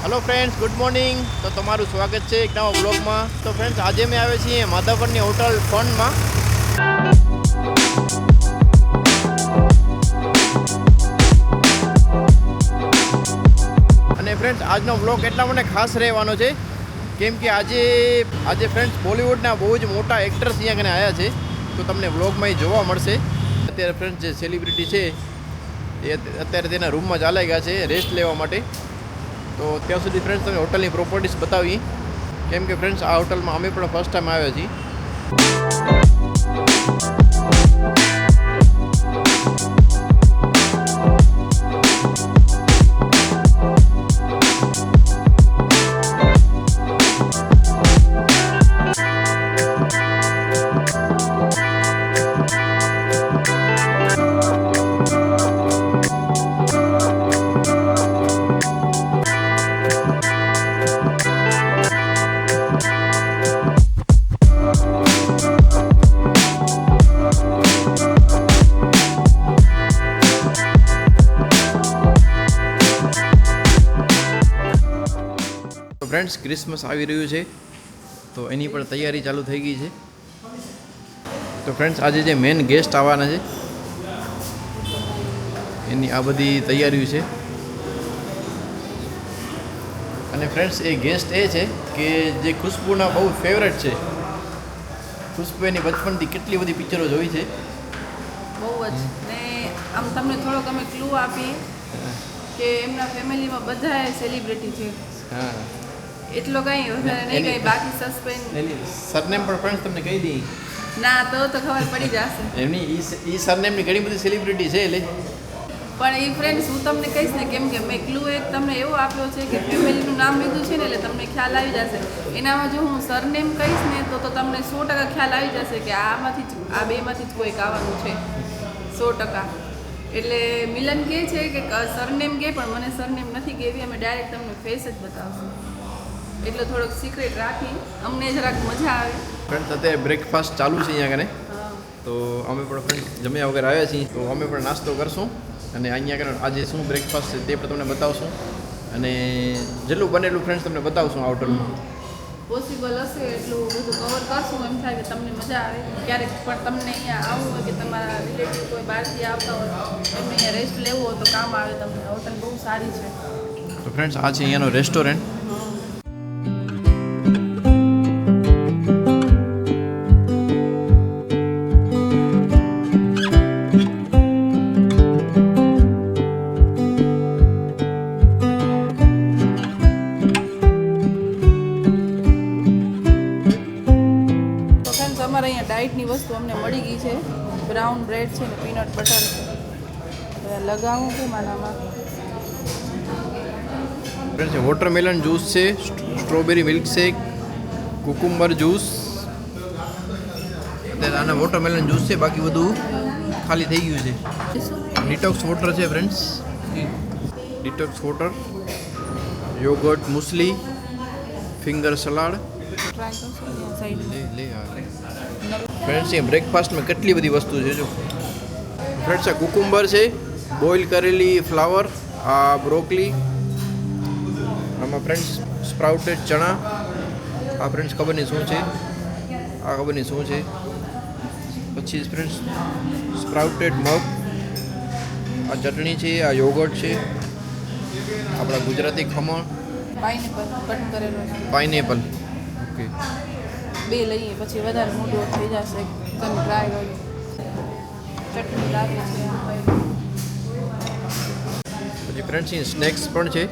Hello friends, good morning. તો તમારું સ્વાગત છે એક નવા બ્લોગમાં. તો ફ્રેન્ડ્સ, આજે અમે આવ્યા છીએ માધાપરની હોટલ ફનમાં. અને ફ્રેન્ડ્સ, આજનો બ્લોગ એટલા માટે ખાસ રહેવાનો છે કેમ કે આજે ફ્રેન્ડ્સ બોલિવૂડના બહુ જ મોટા એક્ટર્સ અહીંયા કને આવ્યા છે. તો તમને બ્લોગમાં એ જોવા મળશે. અત્યારે ફ્રેન્ડ્સ જે સેલિબ્રિટી છે એ અત્યારે તેના રૂમમાં ચાલી ગયા છે રેસ્ટ લેવા માટે. તો ત્યાં સુધી ફ્રેન્ડ્સ તમે હોટલની પ્રોપર્ટીઝ બતાવી કેમ કે ફ્રેન્ડ્સ આ હોટલમાં અમે પણ ફર્સ્ટ ટાઈમ આવ્યા છીએ. ફ્રેન્ડ્સ, ક્રિસમસ આવી રહ્યું છે તો એની પણ તૈયારી ચાલુ થઈ ગઈ છે. તો ફ્રેન્ડ્સ, આજે જે મેઇન ગેસ્ટ આવવાના છે એની આ બધી તૈયારીઓ છે. અને ફ્રેન્ડ્સ, એ ગેસ્ટ એ છે કે જે ખુશ્બુના બહુ ફેવરેટ છે. ખુશ્બુ એની બચપનથી કેટલી બધી પિક્ચરો જોઈ છે. બહુ જ. ને આમ તમને થોડોક અમે ક્લુ આપીએ કે એમના ફેમિલીમાં બધા સેલિબ્રિટી છે. હા, એટલો કંઈ વધારે નહીં, કંઈ બાકી સસ્પેન્સ. એની સરનેમ પણ ફ્રેન્ડ્સ તમને કહી દઈ. ના, તો ખબર પડી જશે. એમની ઈ સરનેમની ઘણી બધી સેલિબ્રિટી છે એટલે. પણ એ ફ્રેન્ડ્સ હું તમને કહીશ ને, કેમ કે મેં ક્લુ એક તમને એવો આપ્યો છે કે ફેમિલીનું નામ લીધું છે ને એટલે તમને ખ્યાલ આવી જશે. એનામાં જો હું સરનેમ કહીશ ને તો તમને 100% ખ્યાલ આવી જશે કે આમાંથી જ આ બેમાંથી જ કોઈક આવવાનું છે. 100%. એટલે મિલન કહે છે કે સરનેમ કહે, પણ મને સરનેમ નથી કહેવી. અમે ડાયરેક્ટ તમને ફેસ જ બતાવશું. એટલે થોડોક સિક્રેટ રાખી અમને જરાક મજા આવે. ફ્રેન્ડ્સ, અત્યારે બ્રેકફાસ્ટ ચાલુ છે અહીંયા કને. તો અમે પણ ફ્રેન્ડ્સ જમ્યા વગર આવ્યા છીએ તો અમે પણ નાસ્તો કરશું અને અહીંયા કને આજે શું બ્રેકફાસ્ટ છે તે પણ તમને બતાવશું અને જેટલું બને એટલું ફ્રેન્ડ્સ તમને બતાવશું આ હોટલમાં. પોસિબલ હશે એટલું બધું કવર કરશું. એમ થાય કે તમને મજા આવે. ક્યારેક પણ તમને અહીંયા આવવું હોય કે તમારા રિલેટિવ કોઈ બહારથી આવતા હોય એમને અહીંયા રેસ્ટ લેવું હોય તો કામ આવે તમને. હોટલ બહુ સારી છે. તો ફ્રેન્ડ્સ, આ છે અહીંયાનો રેસ્ટોરન્ટ. અમારે અહીંયા ડાયટની વસ્તુ અમને મળી ગઈ છે. બ્રાઉન બ્રેડ છે ને પીનટ બટર છે. લગાવું કે માનામાં ફ્રેન્ડ્સ, વોટરમેલન જ્યુસ છે, સ્ટ્રોબેરી મિલ્કશેક, કુકુમ્બર જ્યુસ. અત્યારે આના વોટરમેલન જ્યુસ છે, બાકી બધું ખાલી થઈ ગયું છે. ડિટોક્સ વોટર છે friends, detox water, yogurt, muesli, finger salad. Try કરશું સાઈડ. ફ્રેન્ડ્સ, અહીંયા બ્રેકફાસ્ટમાં કેટલી બધી વસ્તુ છે જો. ફ્રેન્ડ્સ, આ કુકુમ્બર છે, બોઇલ કરેલી ફ્લાવર, આ બ્રોકલી, આમાં ફ્રેન્ડ્સ સ્પ્રાઉટેડ ચણા, આ ફ્રેન્ડ્સ ખબર નહીં શું છે, આ ખબર નહીં શું છે. પછી ફ્રેન્ડ્સ સ્પ્રાઉટેડ મગ, આ ચટણી છે, આ યોગર્ટ છે, આપણા ગુજરાતી ખમણ, પાઇનેપલ કટ કરેલો છે. પાઇનેપલ. ઓકે, બે લઈએ પછી વધારે મોટું થઈ જશે. તમે ટ્રાય કરો. ચટણી લાગે છે. પછી ફ્રેન્ડ્સ અહીં સ્નેક્સ પણ છે.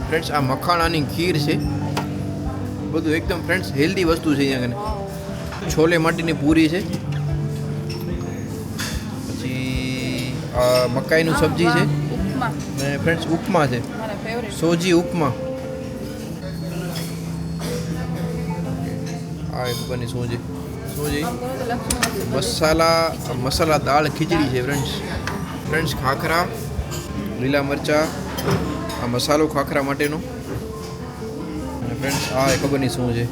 ફ્રેન્ડ્સ, આ મખાણાની ખીર છે. બધું એકદમ ફ્રેન્ડ્સ હેલ્ધી વસ્તુ છે અહીંયા કને. છોલે માટીની પૂરી છે. પછી આ મકાઈનું સબ્જી છે ઉપમા. અને ફ્રેન્ડ્સ ઉપમા છે, મારા ફેવરેટ. સોજી ઉપમા. આ એક બની સોજી. મસાલા દાળ ખીચડી છે ફ્રેન્ડ્સ. ખાખરા, લીલા મરચા, આ મસાલો ખાખરા માટેનો. અને ફ્રેન્ડ્સ આ ખબર નહીં શું છે.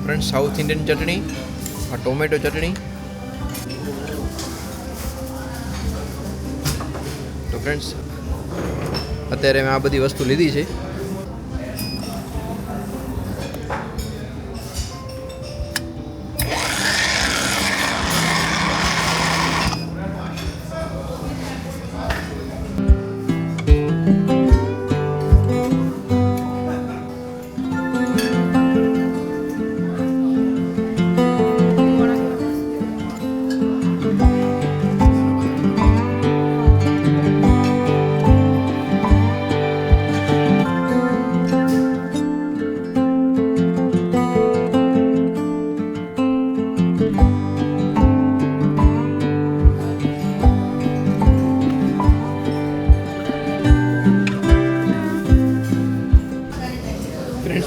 ફ્રેન્ડ્સ સાઉથ ઇન્ડિયન ચટણી, આ ટોમેટો ચટણી. તો ફ્રેન્ડ્સ અત્યારે મેં આ બધી વસ્તુ લીધી છે.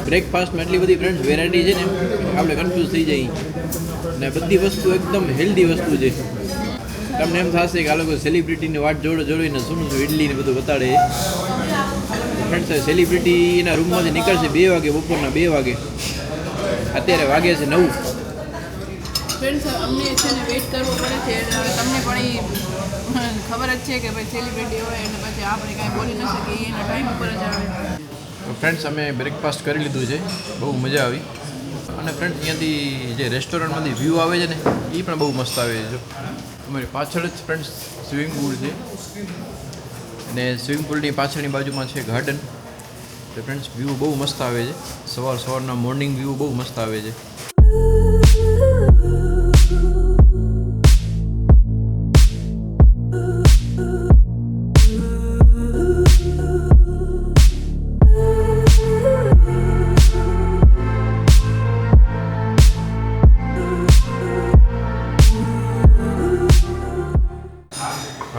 બ્રેકફાસ્ટમાં એટલી બધી ફ્રેન્ડ્સ વેરાયટી છે ને આપણે કન્ફ્યુઝ થઈ જઈએ. ને બધી વસ્તુ એકદમ હેલ્ધી વસ્તુ છે. તમને એમ થશે કે આ લોકો સેલિબ્રિટીની વાટ જોડીને શું ઇડલી ને બધું બતાડે. ફ્રેન્ડ્સ સેલિબ્રિટી એના રૂમમાંથી નીકળશે 2 વાગે, બપોરના 2 વાગે. અત્યારે વાગે છે 9. ફ્રેન્ડ્સ અમને છે ને વેઇટ કરવો પડે છે. તમને પણ એ ખબર જ છે કે ભાઈ સેલિબ્રિટી હોય અને પછી આપણે કાંઈ બોલી ન શકીએ, એના ટાઈમ ઉપર જ આવે. ફ્રેન્ડ્સ અમે બ્રેકફાસ્ટ કરી લીધું છે, બહુ મજા આવી. અને ફ્રેન્ડ્સ અહીંયાથી જે રેસ્ટોરન્ટમાંથી વ્યૂ આવે છે ને એ પણ બહુ મસ્ત આવે છે. જો અમારી પાછળ જ ફ્રેન્ડ્સ સ્વિમિંગ પુલ છે અને સ્વિમિંગ પુલની પાછળની બાજુમાં છે ગાર્ડન. તો ફ્રેન્ડ્સ વ્યૂ બહુ મસ્ત આવે છે. સવારના મોર્નિંગ વ્યૂ બહુ મસ્ત આવે છે.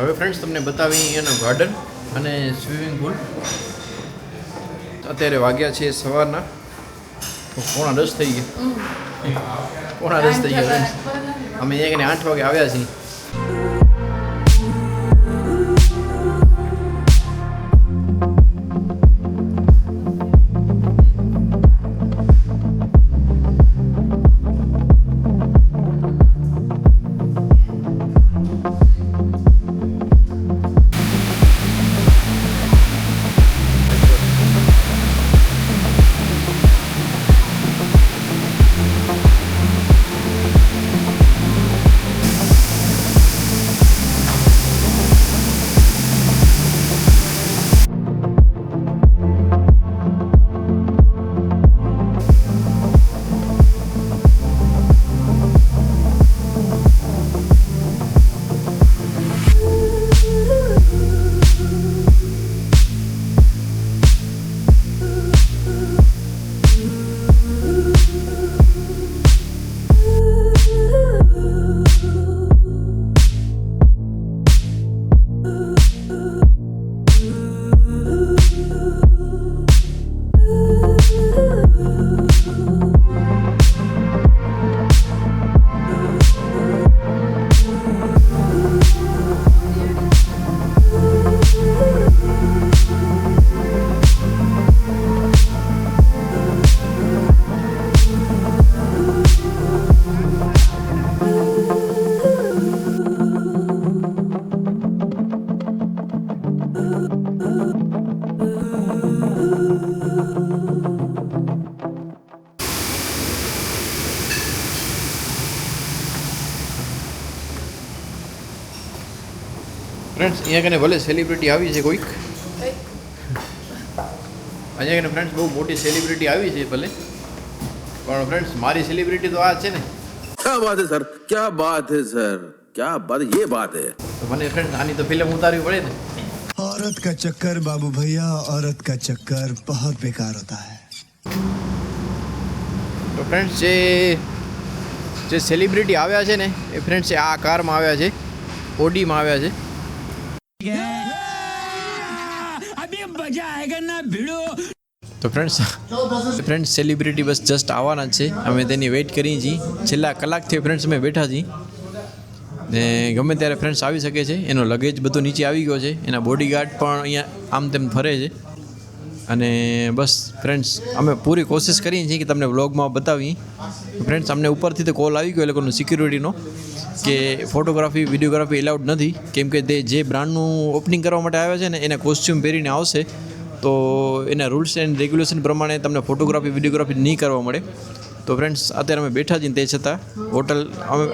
હવે ફ્રેન્ડ્સ તમને બતાવી એનો ગાર્ડન અને સ્વિમિંગ પુલ. અત્યારે વાગ્યા છે સવારના 9:45 થઈ ગયા. 9:45 થઈ ગયા ફ્રેન્ડ્સ. અમે 8 વાગે આવ્યા છીએ. ફ્રેન્ડ્સ અહીંયા કને ભલે સેલિબ્રિટી આવી છે કોઈક, અહીંયા કને ફ્રેન્ડ્સ બહુ મોટી સેલિબ્રિટી આવી છે ભલે, પણ ફ્રેન્ડ્સ મારી સેલિબ્રિટી તો આ છે ને. क्या बात है सर, क्या बात है सर, क्या बात, ये बात है. તો મને ફ્રેન્ડ્સ આની તો ફિલ્મ ઉતારવી પડે ને. औरत का चक्कर बाबू भैया, औरत का चक्कर बहुत बेकार होता है. તો ફ્રેન્ડ્સ જે સેલિબ્રિટી આવ્યા છે ને એ ફ્રેન્ડ્સ આ કારમાં આવ્યા છે, ઓડીમાં આવ્યા છે. તો ફ્રેન્ડ્સ સેલિબ્રિટી બસ જસ્ટ આવવાના જ છે. અમે તેની વેઇટ કરી છીએ. છેલ્લા કલાકથી ફ્રેન્ડ્સ અમે બેઠા છીએ ને ગમે ત્યારે ફ્રેન્ડ્સ આવી શકે છે. એનો લગેજ બધો નીચે આવી ગયો છે. એના બોડીગાર્ડ પણ અહીંયા આમ તેમ ફરે છે. અને બસ ફ્રેન્ડ્સ અમે પૂરી કોશિશ કરીએ છીએ કે તમને વ્લોગમાં બતાવીએ. ફ્રેન્ડ્સ અમને ઉપરથી તો કોલ આવી ગયો એ લોકોનો સિક્યુરિટીનો કે ફોટોગ્રાફી વિડીયોગ્રાફી એલાઉડ નથી, કેમ કે તે જે બ્રાન્ડનું ઓપનિંગ કરવા માટે આવ્યા છે ને એના કોસ્ચ્યુમ પહેરીને આવશે તો એના રૂલ્સ એન્ડ રેગ્યુલેશન પ્રમાણે તમને ફોટોગ્રાફી વિડીયોગ્રાફી નહીં કરવા મળે. તો ફ્રેન્ડ્સ અત્યારે અમે બેઠા છીએ તે છતાં હોટલ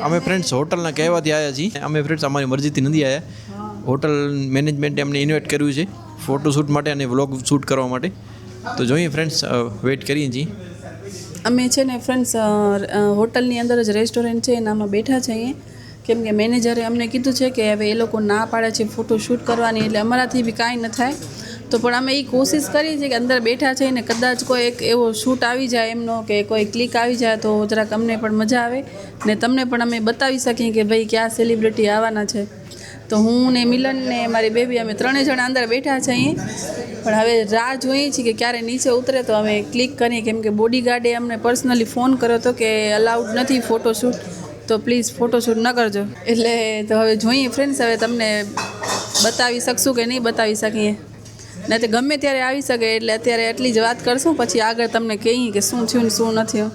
અમે ફ્રેન્ડ્સ હોટલના કહેવાથી આવ્યા છીએ. અમે ફ્રેન્ડ્સ અમારી મરજીથી નથી આવ્યા. હોટલ મેનેજમેન્ટે અમને ઇન્વાઇટ કર્યું છે ફોટોશૂટ માટે અને વ્લોગ શૂટ કરવા માટે. તો જોઈએ ફ્રેન્ડ્સ, વેઇટ કરીએ છીએ. અમે છે ને ફ્રેન્ડ્સ હોટલની અંદર જ રેસ્ટોરન્ટ છે એનામાં બેઠા છે અહીંયા, કેમ કે મેનેજરે અમને કીધું છે કે હવે એ લોકો ના પાડે છે ફોટો શૂટ કરવાની, એટલે અમારાથી બી કાંઈ ન થાય. તો પણ અમે એ કોશિશ કરીએ છીએ કે અંદર બેઠા છે ને કદાચ કોઈ એક એવો શૂટ આવી જાય એમનો કે કોઈ ક્લિક આવી જાય તો જરાક અમને પણ મજા આવે ને તમને પણ અમે બતાવી શકીએ કે ભાઈ ક્યાં સેલિબ્રિટી આવવાના છે. તો હું ને મિલન ને મારી બેબી અમે 3 જણા અંદર બેઠા છે અહીંયા, પણ હવે રાહ જોઈએ છીએ કે ક્યારે નીચે ઉતરે તો અમે ક્લિક કરીએ, કેમ કે બોડીગાર્ડે અમને પર્સનલી ફોન કર્યો હતો કે અલાઉડ નથી ફોટોશૂટ, તો પ્લીઝ ફોટોશૂટ ન કરજો. એટલે તો હવે જોઈએ ફ્રેન્ડ્સ, હવે તમને બતાવી શકશું કે નહીં બતાવી શકીએ, નહીં તો ગમે ત્યારે આવી શકે. એટલે અત્યારે એટલી જ વાત કરશું, પછી આગળ તમને કહીએ કે શું થયું ને શું ન થયું.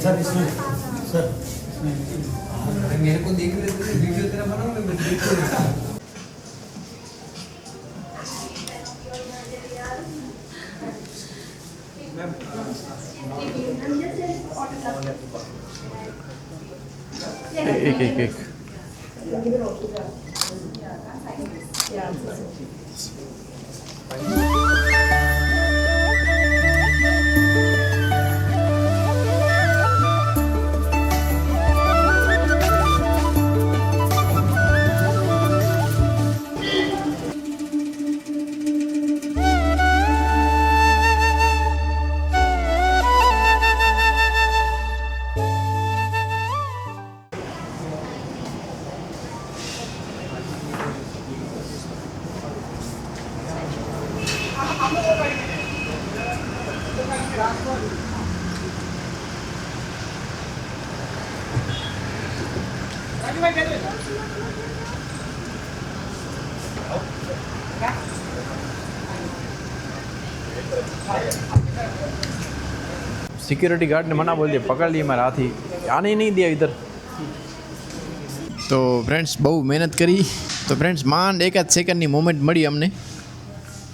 सर इसमें सर मेरे को देख ले वीडियो तेरा बनाओ मैं देखूंगा. એક सिक्योरिटी गार्ड ने मना बोल दिया, पकड़ लिए हमारा हाथी, आने ही नहीं दिया इधर. તો ફ્રેન્ડ્સ બહુ મહેનત કરી, તો ફ્રેન્ડ્સ માંડ એકાદ સેકન્ડની મોમેન્ટ મળી અમને.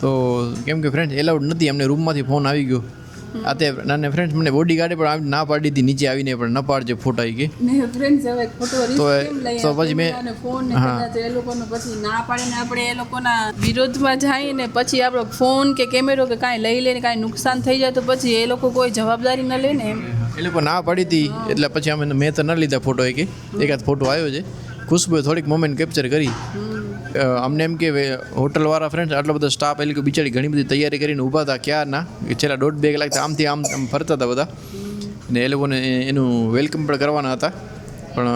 તો કેમ કે ફ્રેન્ડ્સ એલાઉડ નથી, અમને રૂમમાંથી ફોન આવી ગયો. અત્યારે નાને ફ્રેન્ડ્સ મને બોડીગાર્ડે પણ ના પાડી હતી નીચે આવીને, પણ ન પાડજે ફોટા આવી ગઈ. ને ફ્રેન્ડ્સ હવે ફોટો રિસ્ક કેમ લઈએ, તો પછી મેં ફોન ને કદાચ એ લોકોનો પછી ના પાડે ને આપણે એ લોકોના વિરોધમાં જાય ને પછી આપણો ફોન કે કેમેરો કે કાંઈ લઈ લે ને કાંઈ નુકસાન થઈ જાય તો પછી એ લોકો કોઈ જવાબદારી ન લે ને એમ. એ લોકો ના પાડી હતી એટલે પછી અમે મેં તો ન લીધા ફોટો. એકાદ ફોટો આવ્યો છે. ખુશ્બુએ થોડીક મોમેન્ટ કેપ્ચર કરી. અમને એમ કે હોટલવાળા ફ્રેન્ડ્સ આટલો બધો સ્ટાફ એ લોકો બિચારી ઘણી બધી તૈયારી કરીને ઊભા હતા ક્યારના, છેલ્લા 1.5-2 કલાક આમથી આમ ફરતા હતા બધા, ને એ લોકોને એનું વેલકમ પણ કરવાના હતા, પણ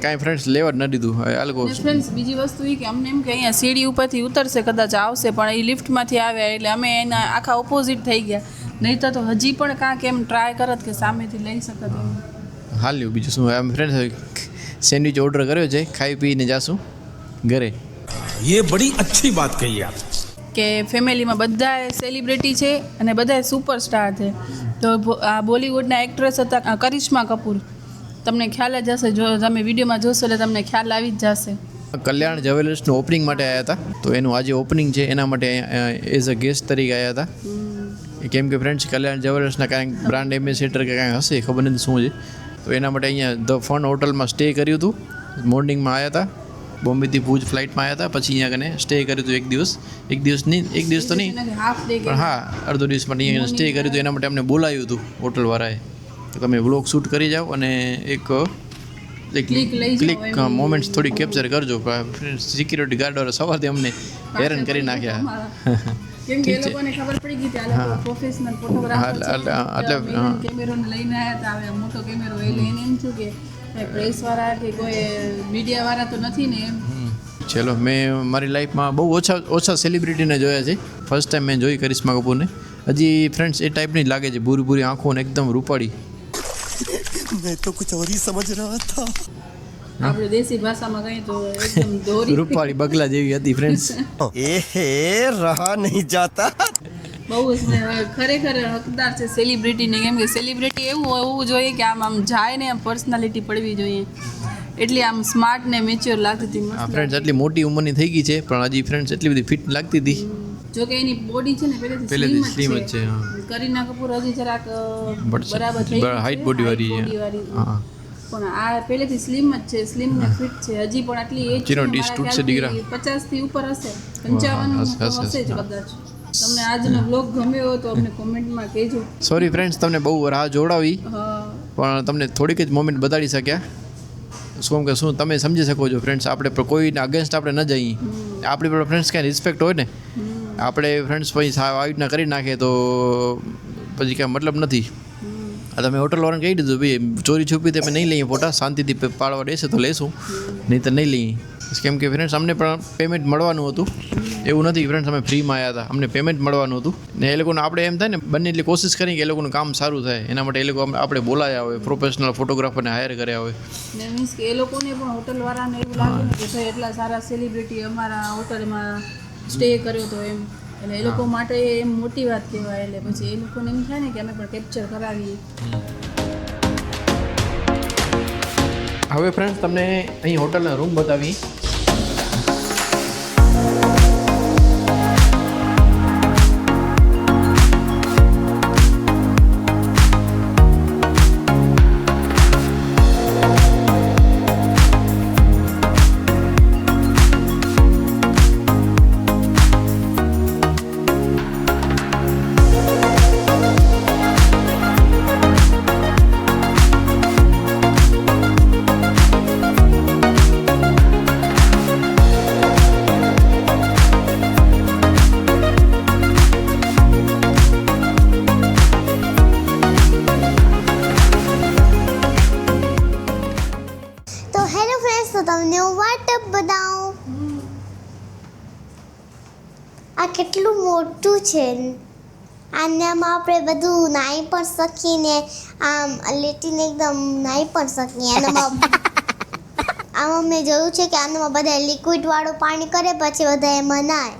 કાંઈ ફ્રેન્ડ્સ લેવા જ ન દીધું આ લોકો. ફ્રેન્ડ્સ બીજી વસ્તુ એ કે અમને એમ કે અહીંયા સીડી ઉપરથી ઉતરશે કદાચ આવશે, પણ એ લિફ્ટમાંથી આવ્યા એટલે અમે એના આખા ઓપોઝિટ થઈ ગયા. નહીં તો હજી પણ કાંઈક એમ ટ્રાય કરત કે સામેથી લઈ શકત એમ. હાલ્યું બીજું શું. આમ ફ્રેન્ડ્સ સેન્ડવિચ ઓર્ડર કર્યો છે, ખાઈ પીને જાશું ઘરે. ये बड़ी अच्छी बात कही आप. કે ફેમિલીમાં બધા સેલિબ્રિટી છે અને બધા સુપરસ્ટાર છે. તો આ બોલિવૂડના એક્ટ્રેસ હતા કરિશ્મા કપૂર, તમને ખ્યાલ જ હશે, જો તમે વિડીયોમાં જોશો એટલે તમને ખ્યાલ આવી જ જશે. કલ્યાણ જ્વેલર્સનું ઓપનિંગ માટે આવ્યા હતા, તો એનું આજે ઓપનિંગ છે એના માટે એઝ અ ગેસ્ટ તરીકે આવ્યા હતા. કેમ કે ફ્રેન્ડ્સ કલ્યાણ જ્વેલર્સના કાંઈક બ્રાન્ડ એમ્બેસેડર કે કાંઈ હશે, ખબર નથી શું છે. તો એના માટે અહીંયા ધ ફન હોટલમાં સ્ટે કર્યું હતું. મોર્નિંગમાં આવ્યા હતા, બોમ્બેથી ભુજ ફ્લાઇટમાં આવ્યા હતા, પછી અહીંયા કને સ્ટે કર્યું હતું એક દિવસ તો નહીં પણ હા અડધો દિવસ માટે અહીંયા સ્ટે કર્યું હતું. એના માટે અમને બોલાવ્યું હતું હોટલવાળાએ કે તમે વ્લોગ શૂટ કરી જાઓ અને એક ક્લિક મોમેન્ટ્સ થોડી કેપ્ચર કરજો. સિક્યુરિટી ગાર્ડવાળા સવારથી અમને હેરાન કરી નાખ્યા. કેમ કે એ લોકોને ખબર પડી ગઈ કે આ લોકો પ્રોફેશનલ ફોટોગ્રાફર છે, કેમેરો લઈને આવ્યા હતા, હવે મોટો કેમેરો એટલે એને એમ થયું કે પ્રેસ વાળા કે કોઈ મીડિયા વાળા તો નથી ને એમ. ચલો મેં મારી લાઈફમાં બહુ ઓછા સેલિબ્રિટીને જોયા છે, ફર્સ્ટ ટાઈમ મેં જોઈ કરિશ્મા કપૂરને. હજી ફ્રેન્ડ્સ એ ટાઈપની જ લાગે છે, ભૂરી ભૂરી આંખો ને એકદમ રૂપાળી. मैं तो कुछ और ही समझ रहा था. આપણે દેશી ભાષામાં કહીએ તો એકદમ દોરી રૂપાળી બગલા જેવી હતી ફ્રેન્ડ્સ. रहा नहीं जाता. બહુ જ ને ખરેખર હકદાર છે સેલિબ્રિટીને, કેમ કે સેલિબ્રિટી એવું હોવું જોઈએ કે આમ જાય ને આમ પર્સનાલિટી પડવી જોઈએ. એટલી આમ સ્માર્ટ ને મેચ્યોર લાગતી હતી. આ ફ્રેન્ડ્સ આટલી મોટી ઉંમરની થઈ ગઈ છે પણ હજી ફ્રેન્ડ્સ એટલી બધી ફિટ લાગતી હતી. જો કે એની બોડી છે ને પહેલેથી પહેલેથી slim સ્લિમ જ જ છે, છે. હા. કરીના કપૂર હજી જરાક But બરાબર થઈ ગઈ height છે, body વાળી height છે. body વાળી. હા. પણ આ પહેલેથી સ્લિમ જ છે, સ્લિમ ને ફિટ છે. હજી પણ આટલી એજ ચીનો ડીશ તૂટશે દીકરા. 50 થી ઉપર હશે, હશે, 55 હશે, હશે જ હા. કદાચ. તમને આજનો બ્લોગ ગમ્યો હોય તો અમને કોમેન્ટમાં કહેજો. સોરી ફ્રેન્ડ્સ તમને બહુ રાહ જોડાવી હા, પણ તમને થોડીક જ મોમેન્ટ બતાડી શક્યા. શું કે શું તમે સમજી શકો છો ફ્રેન્ડ્સ, આપણે કોઈના અગેન્સ્ટ આપણે ન જઈએ. આપણી પર ફ્રેન્ડ્સ કાંઈ રિસ્પેક્ટ હોય ને, આપણે ફ્રેન્ડ્સ પછી આવી રીતના કરી નાખીએ તો પછી કાંઈ મતલબ નથી. આ તમે હોટલવાળાને કહી દીધું ભાઈ ચોરી છુપી તમે નહીં લઈએ ફોટા, શાંતિથી પાડવા દેશે તો લેશું, નહીં તો નહીં લઈએ. કેમ કે ફ્રેન્ડ્સ અમને પણ પેમેન્ટ મળવાનું હતું. એવું નથી ફ્રેન્ડ્સ અમે ફ્રીમાં આવ્યા હતા, અમને પેમેન્ટ મળવાનું હતું. ને એ લોકોને આપણે એમ થાય ને બંને એટલી કોશિશ કરી કે એ લોકોનું કામ સારું થાય, એના માટે એ લોકો આપણે બોલાયા હોય, પ્રોફેશનલ ફોટોગ્રાફરને હાયર કર્યા હોય. ને મીન્સ કે એ લોકોને પણ હોટલવાળાને એવું લાગે ને કે ભાઈ એટલા સારા સેલિબ્રિટી અમારા હોટલમાં સ્ટે કર્યો તો એમ, એટલે એ લોકો માટે એમ મોટી વાત કહેવાય. એટલે પછી એ લોકોને એમ થાય ને કે અમે પણ કેપ્ચર કરાવીએ. હવે ફ્રેન્ડ્સ તમને અહીં હોટલના રૂમ બતાવી. તો હેલો ફ્રેન્ડ્સ, તો તમને હું વાટપ બતાવું. આ કેટલું મોટું છે. આનામાં આપણે બધું નાહી પણ શકીએ ને આમ લેટીને એકદમ નાહી પણ શકીએ. આમાં મેં જોયું છે કે આનામાં બધા લિક્વિડ વાળું પાણી કરે પછી બધા એમાં નાય.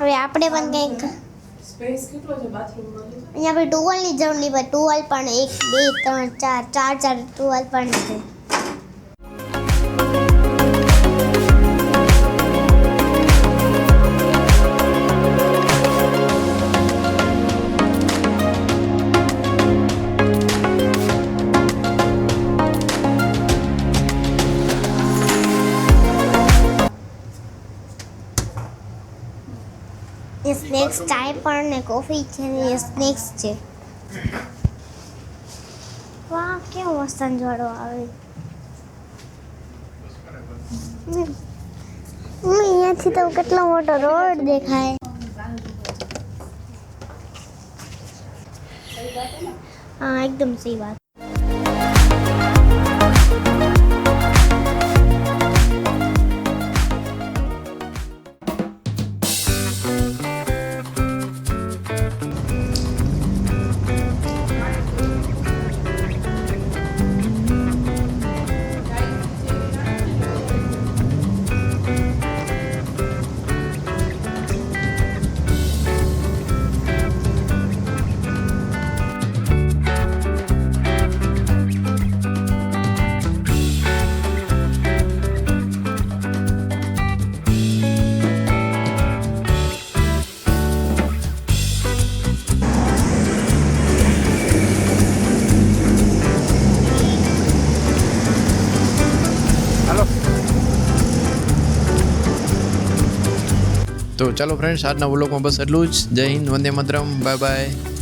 હવે આપણે પણ કંઈક સ્પેસ કેટલો છે બાથરૂમમાં? અહીંયા આપણે ટુવાલની જરૂર નહીં પડે. ટુવાલ પણ 1 2 3 4 ટુવાલ પણ છે. એ સ્નેક્સ ચાય પણ ને કોફી છે ને એ સ્નેક્સ છે. વાહ, કેવો મસ્ત અંજવાળો આવે. અહીંયાથી તો કેટલો મોટો રોડ દેખાય. હા, એકદમ સહી વાત. તો ચાલો ફ્રેન્ડ્સ આજના વ્લોગમાં બસ એટલું જ. જય હિન્દ, વંદે માતરમ, બાય બાય.